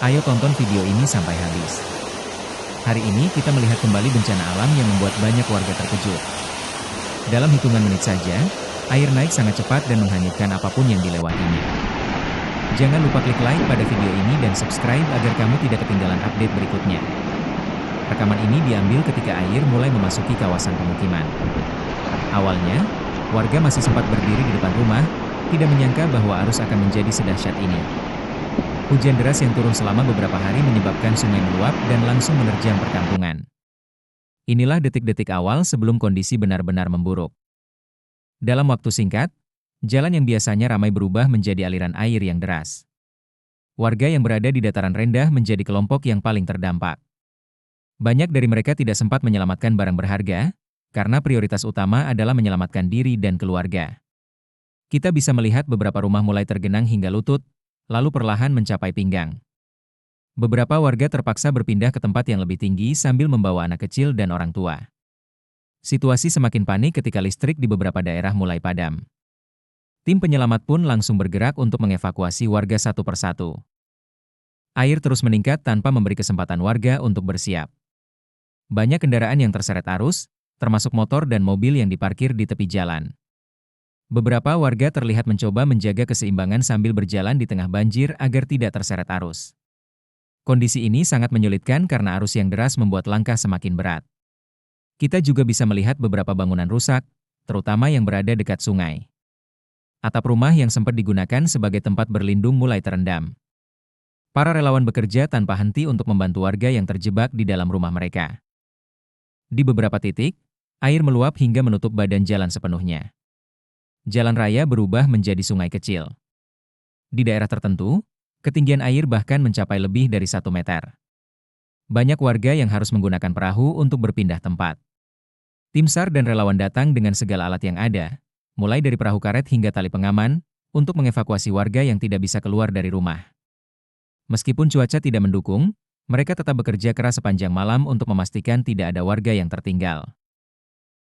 Ayo tonton video ini sampai habis. Hari ini kita melihat kembali bencana alam yang membuat banyak warga terkejut. Dalam hitungan menit saja, air naik sangat cepat dan menghanyutkan apapun yang dilewatinya. Jangan lupa klik like pada video ini dan subscribe agar kamu tidak ketinggalan update berikutnya. Rekaman ini diambil ketika air mulai memasuki kawasan pemukiman. Awalnya, warga masih sempat berdiri di depan rumah, tidak menyangka bahwa arus akan menjadi sedahsyat ini. Hujan deras yang turun selama beberapa hari menyebabkan sungai meluap dan langsung menerjang perkampungan. Inilah detik-detik awal sebelum kondisi benar-benar memburuk. Dalam waktu singkat, jalan yang biasanya ramai berubah menjadi aliran air yang deras. Warga yang berada di dataran rendah menjadi kelompok yang paling terdampak. Banyak dari mereka tidak sempat menyelamatkan barang berharga, karena prioritas utama adalah menyelamatkan diri dan keluarga. Kita bisa melihat beberapa rumah mulai tergenang hingga lutut, lalu perlahan mencapai pinggang. Beberapa warga terpaksa berpindah ke tempat yang lebih tinggi sambil membawa anak kecil dan orang tua. Situasi semakin panik ketika listrik di beberapa daerah mulai padam. Tim penyelamat pun langsung bergerak untuk mengevakuasi warga satu persatu. Air terus meningkat tanpa memberi kesempatan warga untuk bersiap. Banyak kendaraan yang terseret arus, termasuk motor dan mobil yang diparkir di tepi jalan. Beberapa warga terlihat mencoba menjaga keseimbangan sambil berjalan di tengah banjir agar tidak terseret arus. Kondisi ini sangat menyulitkan karena arus yang deras membuat langkah semakin berat. Kita juga bisa melihat beberapa bangunan rusak, terutama yang berada dekat sungai. Atap rumah yang sempat digunakan sebagai tempat berlindung mulai terendam. Para relawan bekerja tanpa henti untuk membantu warga yang terjebak di dalam rumah mereka. Di beberapa titik, air meluap hingga menutup badan jalan sepenuhnya. Jalan raya berubah menjadi sungai kecil. Di daerah tertentu, ketinggian air bahkan mencapai lebih dari 1 meter. Banyak warga yang harus menggunakan perahu untuk berpindah tempat. Tim SAR dan relawan datang dengan segala alat yang ada, mulai dari perahu karet hingga tali pengaman, untuk mengevakuasi warga yang tidak bisa keluar dari rumah. Meskipun cuaca tidak mendukung, mereka tetap bekerja keras sepanjang malam untuk memastikan tidak ada warga yang tertinggal.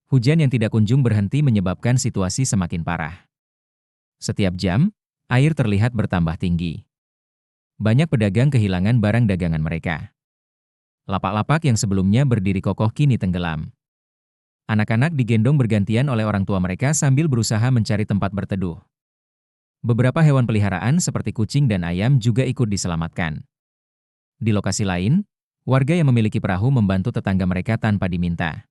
Hujan yang tidak kunjung berhenti menyebabkan situasi semakin parah. Setiap jam, air terlihat bertambah tinggi. Banyak pedagang kehilangan barang dagangan mereka. Lapak-lapak yang sebelumnya berdiri kokoh kini tenggelam. Anak-anak digendong bergantian oleh orang tua mereka sambil berusaha mencari tempat berteduh. Beberapa hewan peliharaan seperti kucing dan ayam juga ikut diselamatkan. Di lokasi lain, warga yang memiliki perahu membantu tetangga mereka tanpa diminta.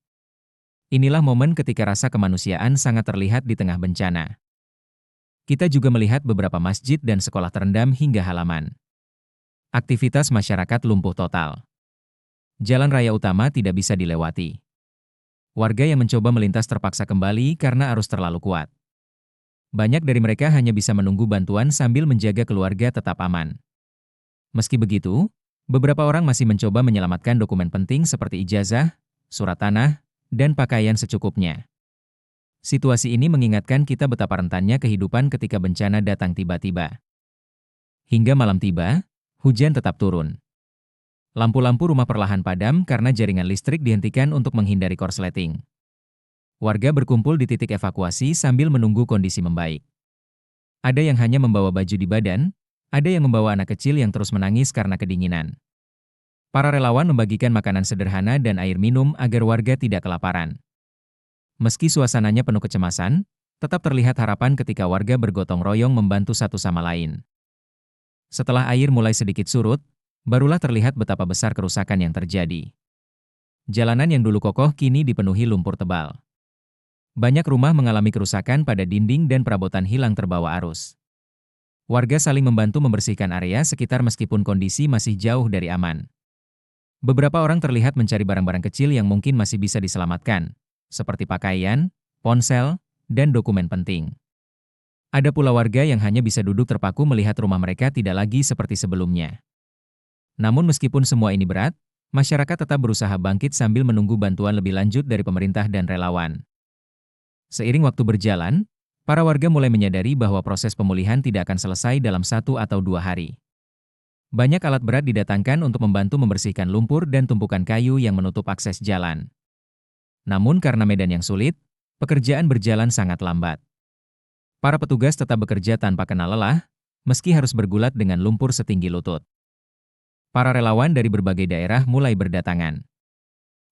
Inilah momen ketika rasa kemanusiaan sangat terlihat di tengah bencana. Kita juga melihat beberapa masjid dan sekolah terendam hingga halaman. Aktivitas masyarakat lumpuh total. Jalan raya utama tidak bisa dilewati. Warga yang mencoba melintas terpaksa kembali karena arus terlalu kuat. Banyak dari mereka hanya bisa menunggu bantuan sambil menjaga keluarga tetap aman. Meski begitu, beberapa orang masih mencoba menyelamatkan dokumen penting seperti ijazah, surat tanah, dan pakaian secukupnya. Situasi ini mengingatkan kita betapa rentannya kehidupan ketika bencana datang tiba-tiba. Hingga malam tiba, hujan tetap turun. Lampu-lampu rumah perlahan padam karena jaringan listrik dihentikan untuk menghindari korsleting. Warga berkumpul di titik evakuasi sambil menunggu kondisi membaik. Ada yang hanya membawa baju di badan, ada yang membawa anak kecil yang terus menangis karena kedinginan. Para relawan membagikan makanan sederhana dan air minum agar warga tidak kelaparan. Meski suasananya penuh kecemasan, tetap terlihat harapan ketika warga bergotong royong membantu satu sama lain. Setelah air mulai sedikit surut, barulah terlihat betapa besar kerusakan yang terjadi. Jalanan yang dulu kokoh kini dipenuhi lumpur tebal. Banyak rumah mengalami kerusakan pada dinding dan perabotan hilang terbawa arus. Warga saling membantu membersihkan area sekitar meskipun kondisi masih jauh dari aman. Beberapa orang terlihat mencari barang-barang kecil yang mungkin masih bisa diselamatkan, seperti pakaian, ponsel, dan dokumen penting. Ada pula warga yang hanya bisa duduk terpaku melihat rumah mereka tidak lagi seperti sebelumnya. Namun meskipun semua ini berat, masyarakat tetap berusaha bangkit sambil menunggu bantuan lebih lanjut dari pemerintah dan relawan. Seiring waktu berjalan, para warga mulai menyadari bahwa proses pemulihan tidak akan selesai dalam 1 atau 2 hari. Banyak alat berat didatangkan untuk membantu membersihkan lumpur dan tumpukan kayu yang menutup akses jalan. Namun karena medan yang sulit, pekerjaan berjalan sangat lambat. Para petugas tetap bekerja tanpa kenal lelah, meski harus bergulat dengan lumpur setinggi lutut. Para relawan dari berbagai daerah mulai berdatangan.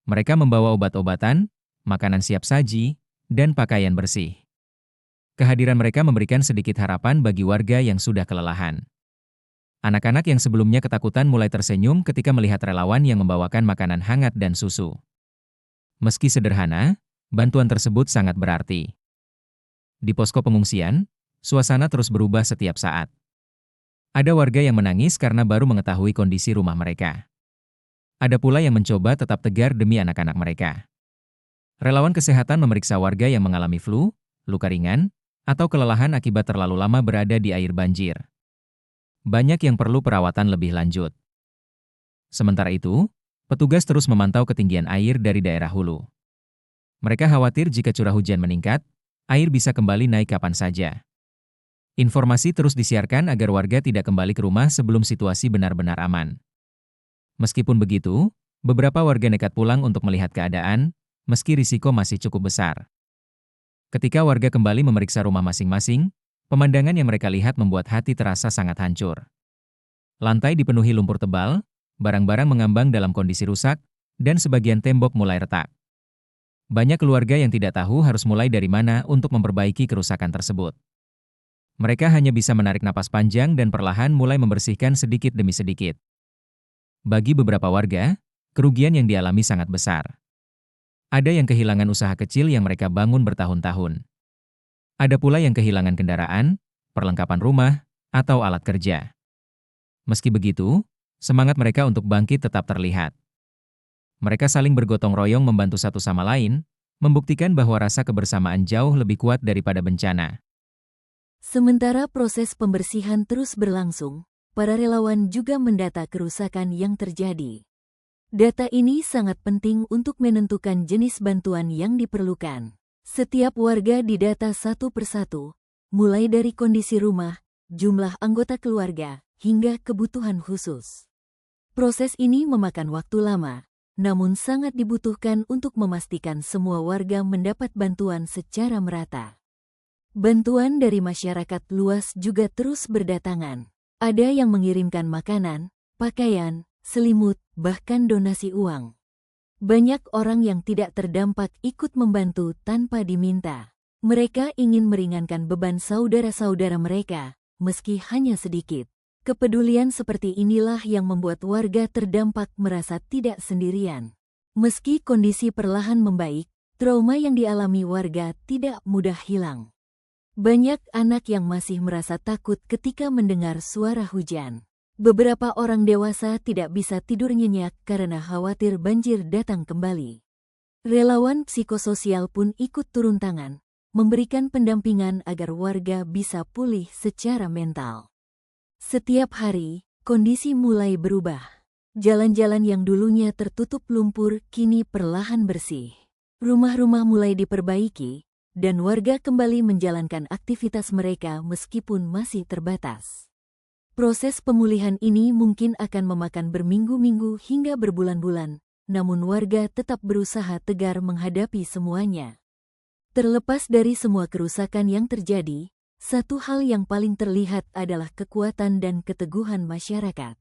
Mereka membawa obat-obatan, makanan siap saji, dan pakaian bersih. Kehadiran mereka memberikan sedikit harapan bagi warga yang sudah kelelahan. Anak-anak yang sebelumnya ketakutan mulai tersenyum ketika melihat relawan yang membawakan makanan hangat dan susu. Meski sederhana, bantuan tersebut sangat berarti. Di posko pengungsian, suasana terus berubah setiap saat. Ada warga yang menangis karena baru mengetahui kondisi rumah mereka. Ada pula yang mencoba tetap tegar demi anak-anak mereka. Relawan kesehatan memeriksa warga yang mengalami flu, luka ringan, atau kelelahan akibat terlalu lama berada di air banjir. Banyak yang perlu perawatan lebih lanjut. Sementara itu, petugas terus memantau ketinggian air dari daerah hulu. Mereka khawatir jika curah hujan meningkat, air bisa kembali naik kapan saja. Informasi terus disiarkan agar warga tidak kembali ke rumah sebelum situasi benar-benar aman. Meskipun begitu, beberapa warga nekat pulang untuk melihat keadaan, meski risiko masih cukup besar. Ketika warga kembali memeriksa rumah masing-masing, pemandangan yang mereka lihat membuat hati terasa sangat hancur. Lantai dipenuhi lumpur tebal, barang-barang mengambang dalam kondisi rusak, dan sebagian tembok mulai retak. Banyak keluarga yang tidak tahu harus mulai dari mana untuk memperbaiki kerusakan tersebut. Mereka hanya bisa menarik napas panjang dan perlahan mulai membersihkan sedikit demi sedikit. Bagi beberapa warga, kerugian yang dialami sangat besar. Ada yang kehilangan usaha kecil yang mereka bangun bertahun-tahun. Ada pula yang kehilangan kendaraan, perlengkapan rumah, atau alat kerja. Meski begitu, semangat mereka untuk bangkit tetap terlihat. Mereka saling bergotong royong membantu satu sama lain, membuktikan bahwa rasa kebersamaan jauh lebih kuat daripada bencana. Sementara proses pembersihan terus berlangsung, para relawan juga mendata kerusakan yang terjadi. Data ini sangat penting untuk menentukan jenis bantuan yang diperlukan. Setiap warga didata satu persatu, mulai dari kondisi rumah, jumlah anggota keluarga, hingga kebutuhan khusus. Proses ini memakan waktu lama, namun sangat dibutuhkan untuk memastikan semua warga mendapat bantuan secara merata. Bantuan dari masyarakat luas juga terus berdatangan. Ada yang mengirimkan makanan, pakaian, selimut, bahkan donasi uang. Banyak orang yang tidak terdampak ikut membantu tanpa diminta. Mereka ingin meringankan beban saudara-saudara mereka, meski hanya sedikit. Kepedulian seperti inilah yang membuat warga terdampak merasa tidak sendirian. Meski kondisi perlahan membaik, trauma yang dialami warga tidak mudah hilang. Banyak anak yang masih merasa takut ketika mendengar suara hujan. Beberapa orang dewasa tidak bisa tidur nyenyak karena khawatir banjir datang kembali. Relawan psikososial pun ikut turun tangan, memberikan pendampingan agar warga bisa pulih secara mental. Setiap hari, kondisi mulai berubah. Jalan-jalan yang dulunya tertutup lumpur kini perlahan bersih. Rumah-rumah mulai diperbaiki, dan warga kembali menjalankan aktivitas mereka meskipun masih terbatas. Proses pemulihan ini mungkin akan memakan berminggu-minggu hingga berbulan-bulan, namun warga tetap berusaha tegar menghadapi semuanya. Terlepas dari semua kerusakan yang terjadi, satu hal yang paling terlihat adalah kekuatan dan keteguhan masyarakat.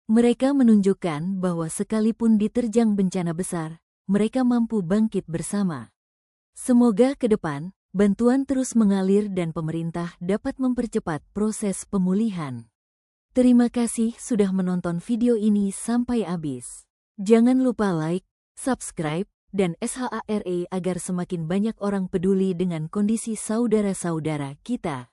Mereka menunjukkan bahwa sekalipun diterjang bencana besar, mereka mampu bangkit bersama. Semoga ke depan, bantuan terus mengalir dan pemerintah dapat mempercepat proses pemulihan. Terima kasih sudah menonton video ini sampai habis. Jangan lupa like, subscribe, dan share agar semakin banyak orang peduli dengan kondisi saudara-saudara kita.